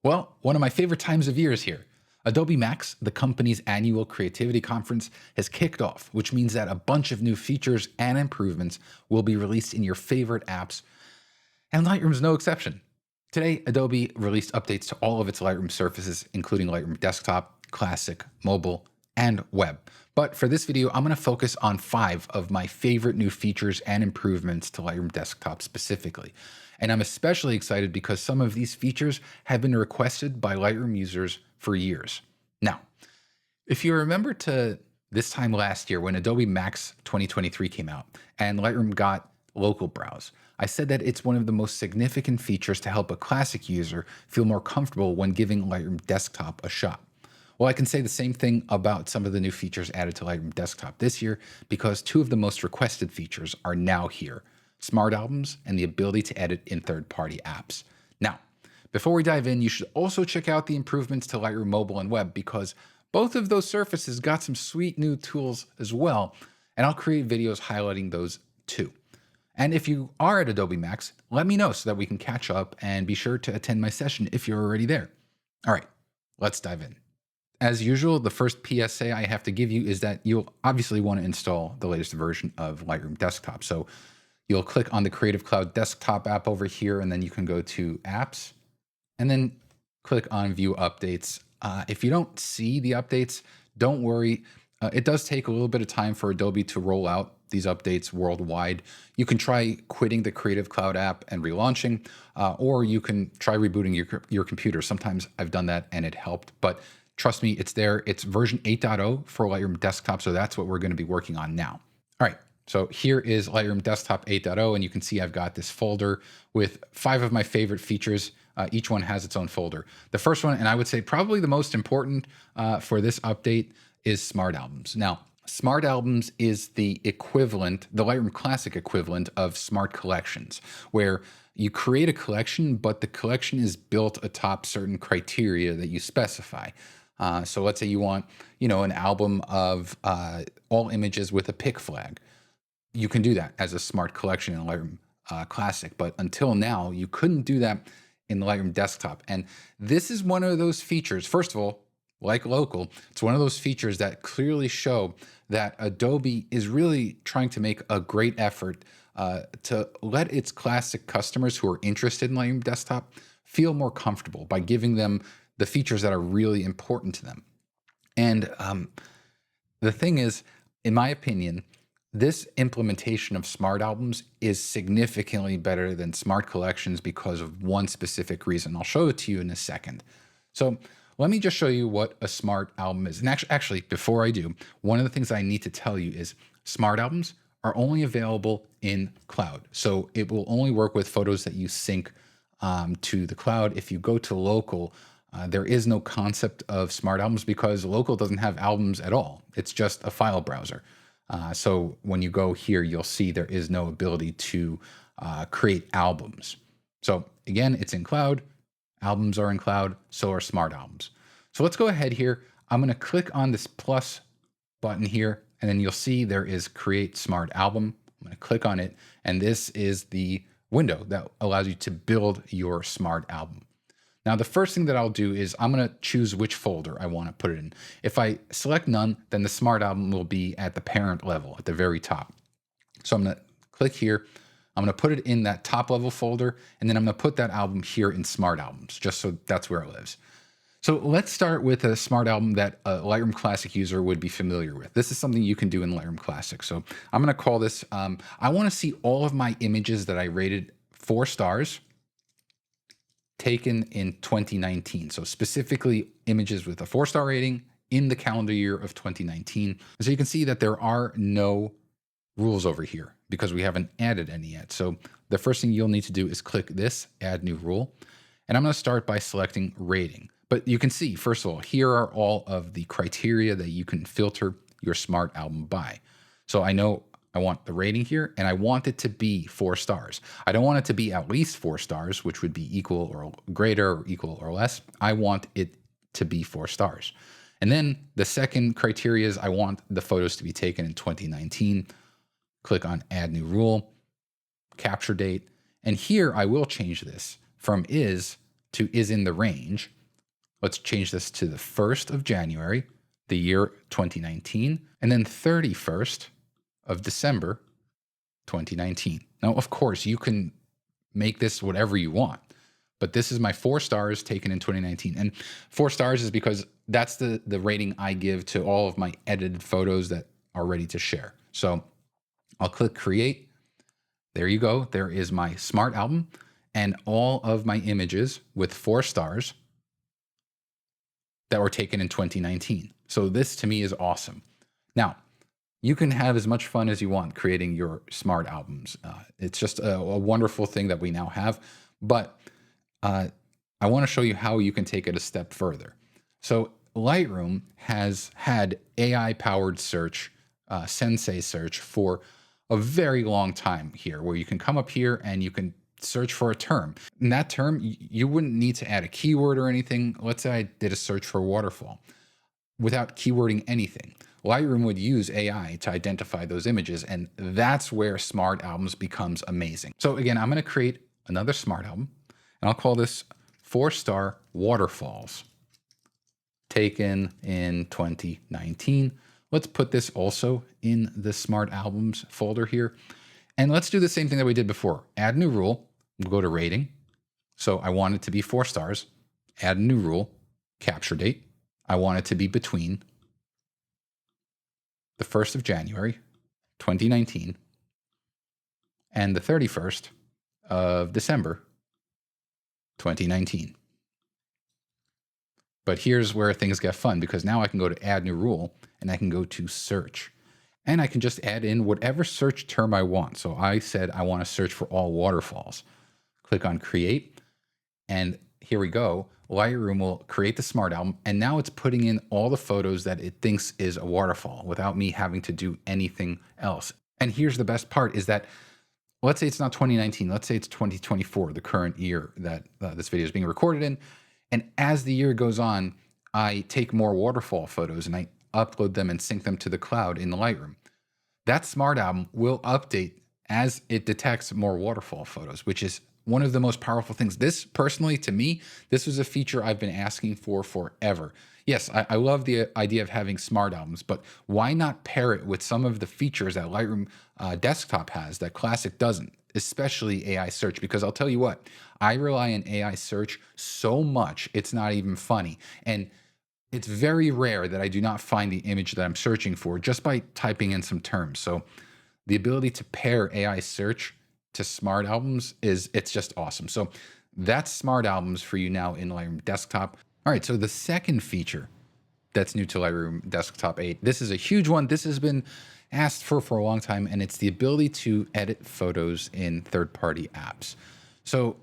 Well, one of my favorite times of year is here. Adobe Max, the company's annual creativity conference, has kicked off, which means that a bunch of new features and improvements will be released in your favorite apps, and Lightroom's no exception. Today, Adobe released updates to all of its Lightroom surfaces, including Lightroom Desktop, Classic, Mobile, and Web. But for this video, I'm going to focus on 5 of my favorite new features and improvements to Lightroom Desktop specifically. And I'm especially excited because some of these features have been requested by Lightroom users for years. Now, if you remember to this time last year when Adobe Max 2023 came out and Lightroom got local browse, I said that it's one of the most significant features to help a classic user feel more comfortable when giving Lightroom Desktop a shot. Well, I can say the same thing about some of the new features added to Lightroom Desktop this year because 2 of the most requested features are now here: Smart Albums and the ability to edit in third-party apps. Now, before we dive in, you should also check out the improvements to Lightroom Mobile and Web because both of those surfaces got some sweet new tools as well, and I'll create videos highlighting those too. And if you are at Adobe Max, let me know so that we can catch up, and be sure to attend my session if you're already there. All right, let's dive in. As usual, the first PSA I have to give you is that you'll obviously want to install the latest version of Lightroom Desktop. So you'll click on the Creative Cloud Desktop app over here, and then you can go to Apps, and then click on View Updates. If you don't see the updates, don't worry. It does take a little bit of time for Adobe to roll out these updates worldwide. You can try quitting the Creative Cloud app and relaunching, or you can try rebooting your computer. Sometimes I've done that and it helped, but trust me, it's there. It's version 8.0 for Lightroom Desktop, so that's what we're going to be working on now. All right, so here is Lightroom Desktop 8.0, and you can see I've got this folder with 5 of my favorite features. Each one has its own folder. The first one, and I would say probably the most important for this update, is Smart Albums. Now, Smart Albums is the equivalent, the Lightroom Classic equivalent of Smart Collections, where you create a collection, but the collection is built atop certain criteria that you specify. So let's say you want, an album of all images with a pick flag. You can do that as a smart collection in Lightroom Classic, but until now, you couldn't do that in the Lightroom Desktop. And this is one of those features. First of all, like local, it's one of those features that clearly show that Adobe is really trying to make a great effort to let its classic customers who are interested in Lightroom Desktop feel more comfortable by giving them the features that are really important to them. And the thing is, in my opinion, this implementation of Smart Albums is significantly better than Smart Collections because of one specific reason. I'll show it to you in a second. So let me just show you what a Smart Album is. And actually, before I do, one of the things I need to tell you is Smart Albums are only available in cloud. So it will only work with photos that you sync to the cloud. If you go to local, there is no concept of Smart Albums because local doesn't have albums at all. It's just a file browser. So when you go here, you'll see there is no ability to create albums. So again, it's in cloud. Albums are in cloud, so are Smart Albums. So let's go ahead here. I'm going to click on this plus button here, and then you'll see there is Create Smart Album. I'm going to click on it, and this is the window that allows you to build your Smart Album. Now, the first thing that I'll do is I'm going to choose which folder I want to put it in. If I select none, then the Smart Album will be at the parent level, at the very top. So I'm going to click here. I'm going to put it in that top level folder, and then I'm going to put that album here in Smart Albums, just so that's where it lives. So let's start with a Smart Album that a Lightroom Classic user would be familiar with. This is something you can do in Lightroom Classic. So I'm going to call this, I want to see all of my images that I rated 4 stars taken in 2019. So specifically images with a 4-star rating in the calendar year of 2019. And so you can see that there are no rules over here because we haven't added any yet. So the first thing you'll need to do is click this Add New Rule. And I'm going to start by selecting Rating. But you can see, first of all, here are all of the criteria that you can filter your Smart Album by. So I know I want the rating here, and I want it to be 4 stars. I don't want it to be at least 4 stars, which would be equal or greater or equal or less. I want it to be 4 stars. And then the second criteria is I want the photos to be taken in 2019. Click on Add New Rule, Capture Date. And here I will change this from is to is in the range. Let's change this to the 1st of January, the year 2019, and then 31st of December, 2019. Now, of course, you can make this whatever you want, but this is my 4 stars taken in 2019. And 4 stars is because that's the rating I give to all of my edited photos that are ready to share. So I'll click create. There you go. There is my smart album and all of my images with 4 stars that were taken in 2019. So this to me is awesome. Now, you can have as much fun as you want creating your smart albums. It's just a wonderful thing that we now have. But I want to show you how you can take it a step further. So Lightroom has had AI-powered search, Sensei search, for a very long time here, where you can come up here and you can search for a term. In that term, you wouldn't need to add a keyword or anything. Let's say I did a search for waterfall without keywording anything. Lightroom would use AI to identify those images, and that's where smart albums becomes amazing. So again, I'm going to create another smart album, and I'll call this 4-star waterfalls taken in 2019. Let's put this also in the smart albums folder here. And let's do the same thing that we did before. Add new rule. We'll go to rating. So I want it to be 4 stars. Add a new rule. Capture date. I want it to be between the 1st of January, 2019, and the 31st of December, 2019. But here's where things get fun, because now I can go to add new rule and I can go to search. And I can just add in whatever search term I want. So I said I want to search for all waterfalls. Click on create, and here we go. Lightroom will create the smart album, and now it's putting in all the photos that it thinks is a waterfall without me having to do anything else. And here's the best part is that, let's say it's not 2019, let's say it's 2024, the current year that this video is being recorded in. And as the year goes on, I take more waterfall photos and I upload them and sync them to the cloud in the Lightroom. That smart album will update as it detects more waterfall photos, which is one of the most powerful things. This, personally, to me, this was a feature I've been asking for forever. Yes, I love the idea of having smart albums, but why not pair it with some of the features that Lightroom Desktop has that Classic doesn't, especially AI search? Because I'll tell you what, I rely on AI search so much, it's not even funny. And it's very rare that I do not find the image that I'm searching for just by typing in some terms. So the ability to pair AI search to smart albums it's just awesome. So that's smart albums for you now in Lightroom Desktop. All right, so the second feature that's new to Lightroom Desktop 8, this is a huge one. This has been asked for a long time, and it's the ability to edit photos in third-party apps. So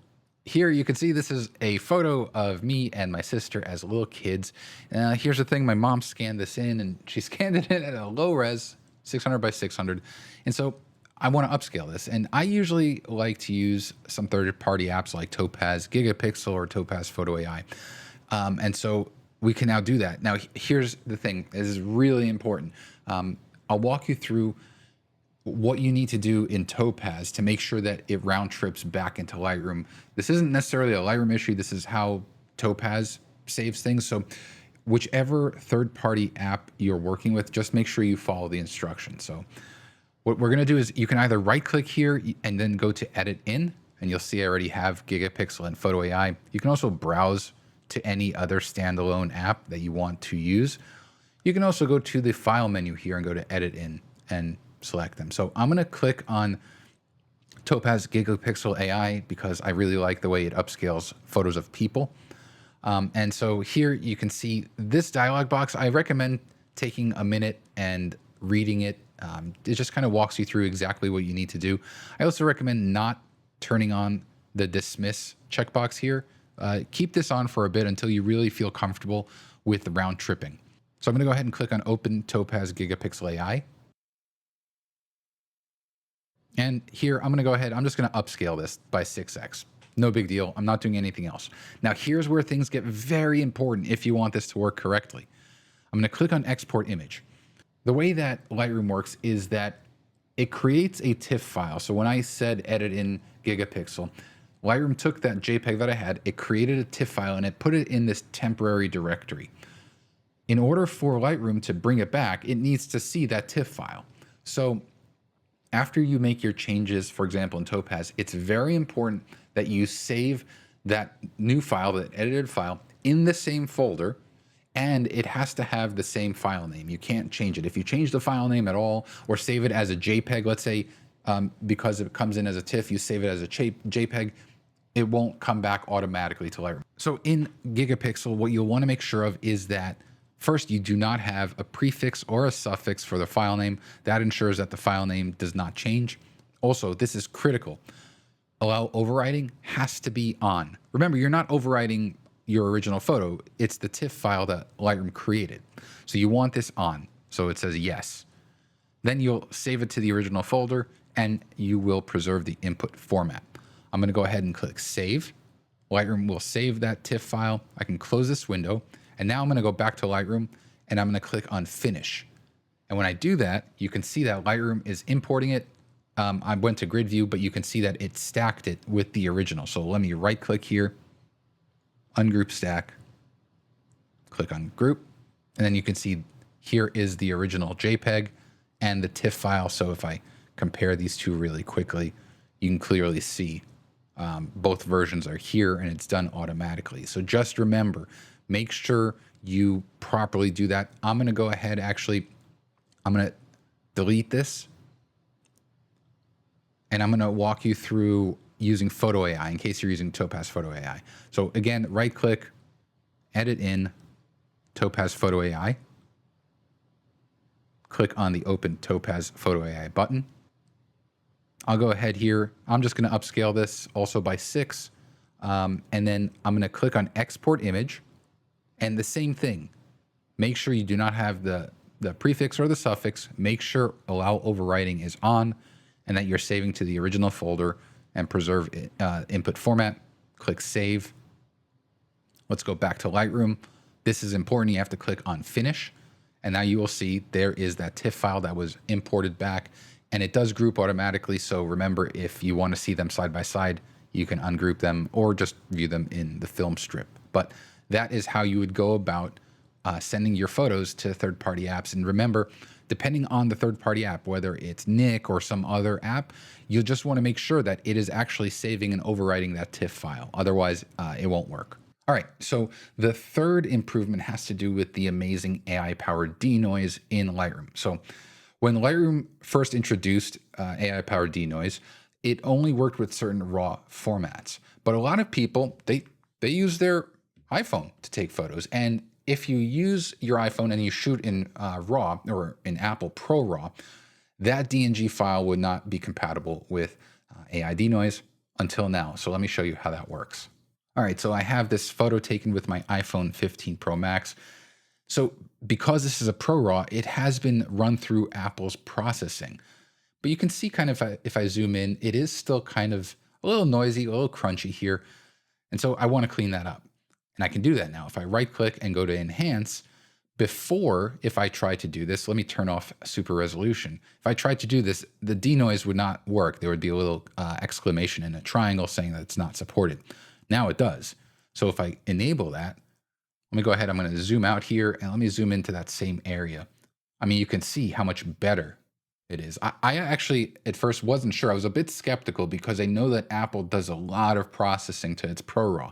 here you can see this is a photo of me and my sister as little kids. Here's the thing, my mom scanned this in, and she scanned it in at a low res, 600 by 600. And so I want to upscale this, and I usually like to use some third-party apps like Topaz Gigapixel or Topaz Photo AI. And so we can now do that. Now, here's the thing. This is really important. I'll walk you through what you need to do in Topaz to make sure that it round trips back into Lightroom. This isn't necessarily a Lightroom issue. This is how Topaz saves things. So whichever third-party app you're working with, just make sure you follow the instructions. So what we're going to do is you can either right-click here and then go to Edit In, and you'll see I already have Gigapixel and Photo AI. You can also browse to any other standalone app that you want to use. You can also go to the File menu here and go to Edit In and select them. So I'm going to click on Topaz Gigapixel AI because I really like the way it upscales photos of people. And so here you can see this dialog box. I recommend taking a minute and reading it. It just kind of walks you through exactly what you need to do. I also recommend not turning on the dismiss checkbox here. Keep this on for a bit until you really feel comfortable with the round tripping. So I'm going to go ahead and click on Open Topaz Gigapixel AI. And here I'm going to go ahead. I'm just going to upscale this by 6x. No big deal. I'm not doing anything else. Now here's where things get very important if you want this to work correctly. I'm going to click on Export Image. The way that Lightroom works is that it creates a TIFF file. So when I said edit in Gigapixel, Lightroom took that JPEG that I had, it created a TIFF file, and it put it in this temporary directory. In order for Lightroom to bring it back, it needs to see that TIFF file. So after you make your changes, for example, in Topaz, it's very important that you save that new file, that edited file, in the same folder, and it has to have the same file name. You can't change it. If you change the file name at all or save it as a JPEG, let's say, because it comes in as a TIFF, you save it as a JPEG, it won't come back automatically to Lightroom. So in Gigapixel, what you'll want to make sure of is that first, you do not have a prefix or a suffix for the file name. That ensures that the file name does not change. Also, this is critical. Allow overwriting has to be on. Remember, you're not overwriting your original photo. It's the TIFF file that Lightroom created. So you want this on. So it says yes. Then you'll save it to the original folder and you will preserve the input format. I'm going to go ahead and click save. Lightroom will save that TIFF file. I can close this window. And now I'm going to go back to Lightroom and I'm going to click on finish. And when I do that, you can see that Lightroom is importing it. I went to grid view, but you can see that it stacked it with the original. So let me right click here, ungroup stack, click on group. And then you can see here is the original JPEG and the TIFF file. So if I compare these two really quickly, you can clearly see both versions are here and it's done automatically. So just remember, make sure you properly do that. I'm going to go ahead, actually, I'm going to delete this. And I'm going to walk you through using Photo AI in case you're using Topaz Photo AI. So again, right click, edit in Topaz Photo AI. Click on the Open Topaz Photo AI button. I'll go ahead here. I'm just going to upscale this also by 6. And then I'm going to click on Export Image. And the same thing, make sure you do not have the prefix or the suffix. Make sure Allow Overwriting is on and that you're saving to the original folder and preserve input format. Click Save. Let's go back to Lightroom. This is important. You have to click on Finish. And now you will see there is that TIFF file that was imported back. And it does group automatically. So remember, if you want to see them side by side, you can ungroup them or just view them in the film strip. But that is how you would go about sending your photos to third-party apps. And remember, depending on the third-party app, whether it's Nik or some other app, you'll just want to make sure that it is actually saving and overwriting that TIFF file. Otherwise, it won't work. All right, so the third improvement has to do with the amazing AI-powered denoise in Lightroom. So when Lightroom first introduced AI-powered denoise, it only worked with certain RAW formats. But a lot of people, they use their iPhone to take photos. And if you use your iPhone and you shoot in RAW or in Apple ProRAW, that DNG file would not be compatible with AI denoise until now. So let me show you how that works. All right, so I have this photo taken with my iPhone 15 Pro Max. So because this is a ProRAW, it has been run through Apple's processing. But you can see kind of if I zoom in, it is still kind of a little noisy, a little crunchy here. And so I want to clean that up. And I can do that now. If I right click and go to enhance, before, if I try to do this, let me turn off super resolution. If I tried to do this, the denoise would not work. There would be a little exclamation and a triangle saying that it's not supported. Now it does. So if I enable that, let me go ahead. I'm going to zoom out here and let me zoom into that same area. I mean, you can see how much better it is. I actually at first wasn't sure. I was a bit skeptical because I know that Apple does a lot of processing to its ProRAW.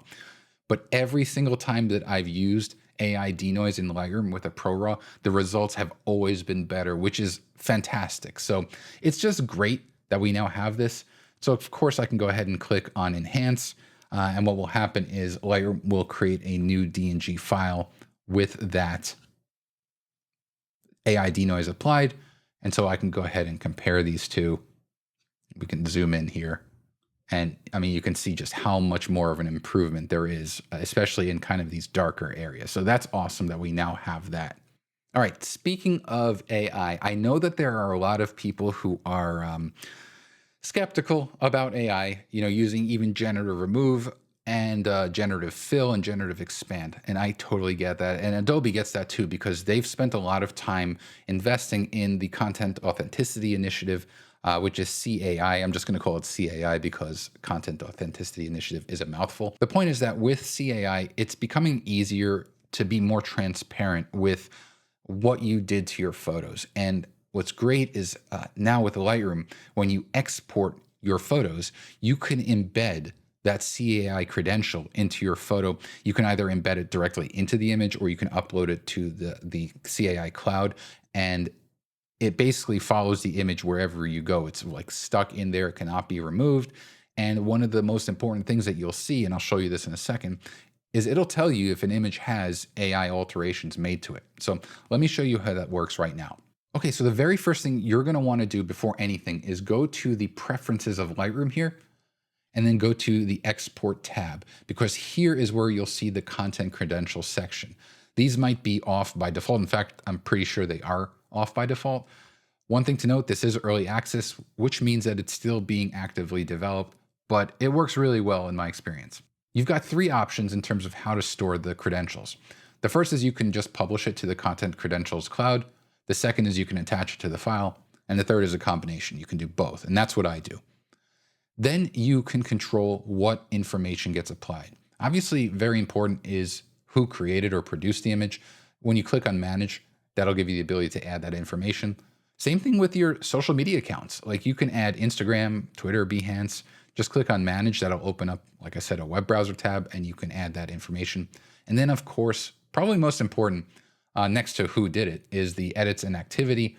But every single time that I've used AI denoise in Lightroom with a ProRAW, the results have always been better, which is fantastic. So it's just great that we now have this. So of course I can go ahead and click on enhance. And what will happen is Lightroom will create a new DNG file with that AI denoise applied. And so I can go ahead and compare these two. We can zoom in here. And I mean, you can see just how much more of an improvement there is, especially in kind of these darker areas. So that's awesome that we now have that. All right, speaking of AI, I know that there are a lot of people who are skeptical about AI, using even generative remove and generative fill and generative expand. And I totally get that. And Adobe gets that too, because they've spent a lot of time investing in the content authenticity initiative. which is CAI. I'm just going to call it CAI because Content Authenticity Initiative is a mouthful. The point is that with CAI, it's becoming easier to be more transparent with what you did to your photos. And what's great is now with Lightroom, when you export your photos, you can embed that CAI credential into your photo. You can either embed it directly into the image or you can upload it to the CAI cloud, and it basically follows the image wherever you go. It's like stuck in there. It cannot be removed. And one of the most important things that you'll see, and I'll show you this in a second, is it'll tell you if an image has AI alterations made to it. So let me show you how that works right now. Okay, so the very first thing you're going to want to do before anything is go to the preferences of Lightroom here, and then go to the export tab, because here is where you'll see the content credentials section. These might be off by default. In fact, I'm pretty sure they are off by default. One thing to note, this is early access, which means that it's still being actively developed, but it works really well in my experience. You've got three options in terms of how to store the credentials. The first is you can just publish it to the Content Credentials Cloud. The second is you can attach it to the file. And the third is a combination. You can do both, and that's what I do. Then you can control what information gets applied. Obviously, very important is who created or produced the image. When you click on Manage, that'll give you the ability to add that information. Same thing with your social media accounts. Like you can add Instagram, Twitter, Behance. Just click on Manage. That'll open up, like I said, a web browser tab, and you can add that information. And then, of course, probably most important, next to who did it, is the edits and activity.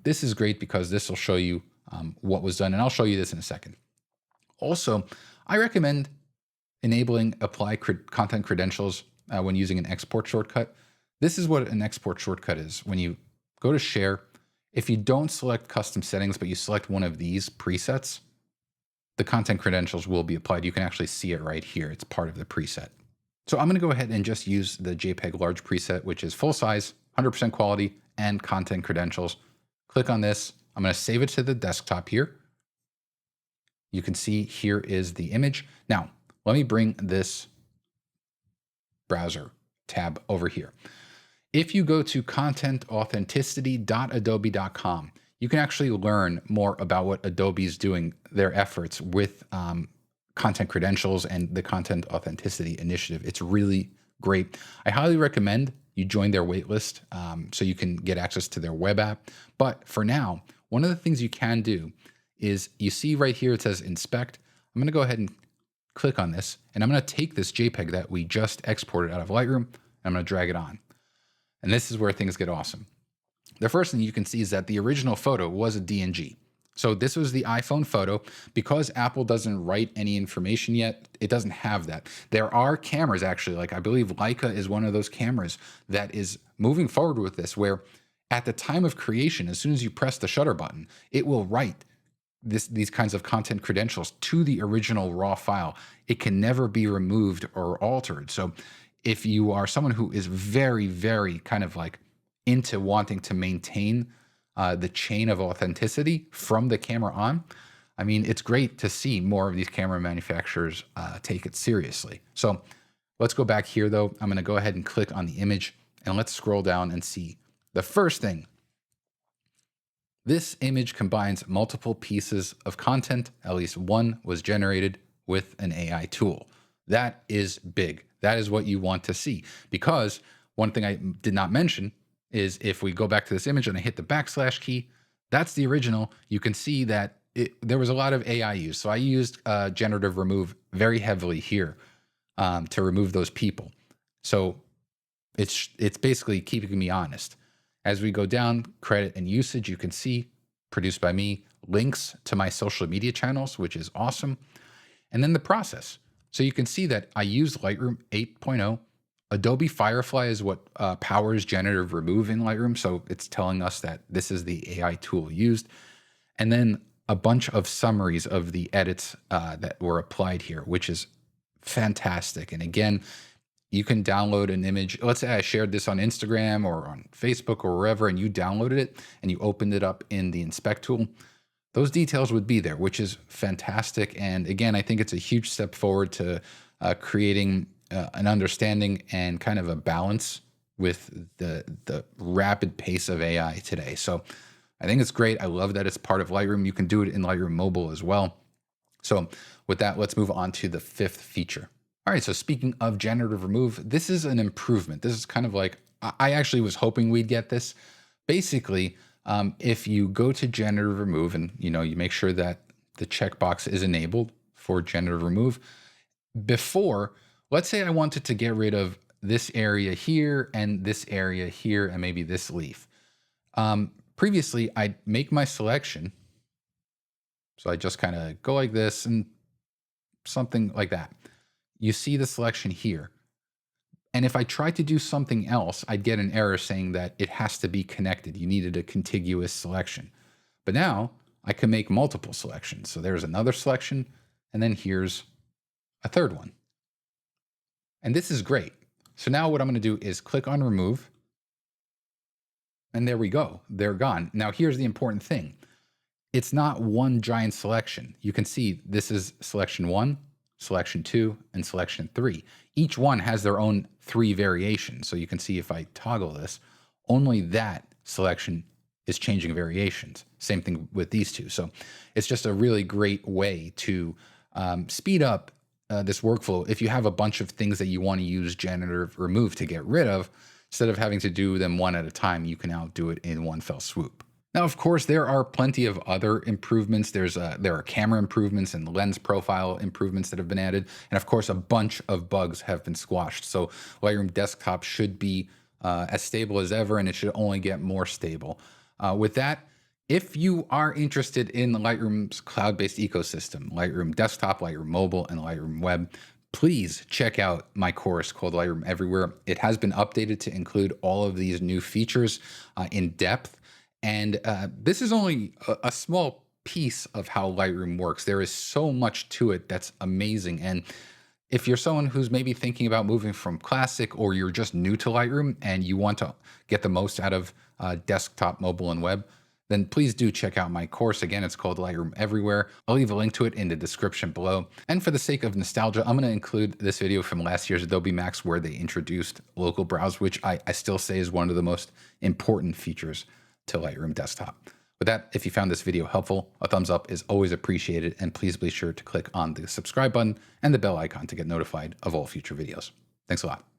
This is great because this will show you what was done, and I'll show you this in a second. Also, I recommend enabling apply content credentials when using an export shortcut. This is what an export shortcut is. When you go to share, if you don't select custom settings, but you select one of these presets, the content credentials will be applied. You can actually see it right here. It's part of the preset. So I'm going to go ahead and just use the JPEG large preset, which is full size, 100% quality, and content credentials. Click on this. I'm going to save it to the desktop here. You can see here is the image. Now, let me bring this browser tab over here. If you go to content.authenticity.adobe.com, you can actually learn more about what Adobe is doing, their efforts with content credentials and the Content Authenticity Initiative. It's really great. I highly recommend you join their waitlist so you can get access to their web app. But for now, one of the things you can do is you see right here, it says inspect. I'm going to go ahead and click on this, and I'm going to take this JPEG that we just exported out of Lightroom, and I'm going to drag it on. And this is where things get awesome. The first thing you can see is that the original photo was a DNG. So this was the iPhone photo. Because Apple doesn't write any information yet, it doesn't have that. There are cameras actually, like I believe Leica is one of those cameras that is moving forward with this, where at the time of creation, as soon as you press the shutter button, it will write these kinds of content credentials to the original raw file. It can never be removed or altered. So if you are someone who is very, very kind of like into wanting to maintain the chain of authenticity from the camera on, I mean, it's great to see more of these camera manufacturers take it seriously. So let's go back here though. I'm going to go ahead and click on the image, and let's scroll down and see the first thing. This image combines multiple pieces of content. At least one was generated with an AI tool. That is big. That is what you want to see, because one thing I did not mention is if we go back to this image and I hit the backslash key, that's the original. You can see that there was a lot of AI use. So I used generative remove very heavily here to remove those people. So it's basically keeping me honest. As we go down, credit and usage, you can see produced by me, links to my social media channels, which is awesome. And then the process. So you can see that I use Lightroom 8.0. Adobe Firefly is what powers generative remove in Lightroom. So it's telling us that this is the AI tool used. And then a bunch of summaries of the edits that were applied here, which is fantastic. And again, you can download an image. Let's say I shared this on Instagram or on Facebook or wherever, and you downloaded it and you opened it up in the inspect tool. Those details would be there, which is fantastic. And again, I think it's a huge step forward to creating an understanding and kind of a balance with the rapid pace of AI today. So I think it's great. I love that it's part of Lightroom. You can do it in Lightroom Mobile as well. So with that, let's move on to the fifth feature. All right, so speaking of generative remove, this is an improvement. This is kind of like, I actually was hoping we'd get this. Basically, if you go to generative remove and you make sure that the checkbox is enabled for generative remove, before, let's say I wanted to get rid of this area here and this area here and maybe this leaf. Previously, I'd make my selection. So I just kind of go like this and something like that. You see the selection here. And if I tried to do something else, I'd get an error saying that it has to be connected. You needed a contiguous selection. But now I can make multiple selections. So there's another selection, and then here's a third one. And this is great. So now what I'm going to do is click on remove. And there we go. They're gone. Now here's the important thing. It's not one giant selection. You can see this is selection 1, selection 2, and selection 3. Each one has their own 3 variations. So you can see if I toggle this, only that selection is changing variations. Same thing with these two. So it's just a really great way to speed up this workflow. If you have a bunch of things that you want to use generative remove to get rid of, instead of having to do them one at a time, you can now do it in one fell swoop. Now, of course, there are plenty of other improvements. There are camera improvements and lens profile improvements that have been added. And of course, a bunch of bugs have been squashed. So Lightroom Desktop should be as stable as ever, and it should only get more stable. With that, if you are interested in Lightroom's cloud-based ecosystem, Lightroom Desktop, Lightroom Mobile, and Lightroom Web, please check out my course called Lightroom Everywhere. It has been updated to include all of these new features in depth. And this is only a small piece of how Lightroom works. There is so much to it that's amazing. And if you're someone who's maybe thinking about moving from Classic, or you're just new to Lightroom and you want to get the most out of desktop, mobile, and web, then please do check out my course. Again, it's called Lightroom Everywhere. I'll leave a link to it in the description below. And for the sake of nostalgia, I'm going to include this video from last year's Adobe Max where they introduced local browse, which I still say is one of the most important features to Lightroom Desktop. With that, if you found this video helpful, a thumbs up is always appreciated, and please be sure to click on the subscribe button and the bell icon to get notified of all future videos. Thanks a lot.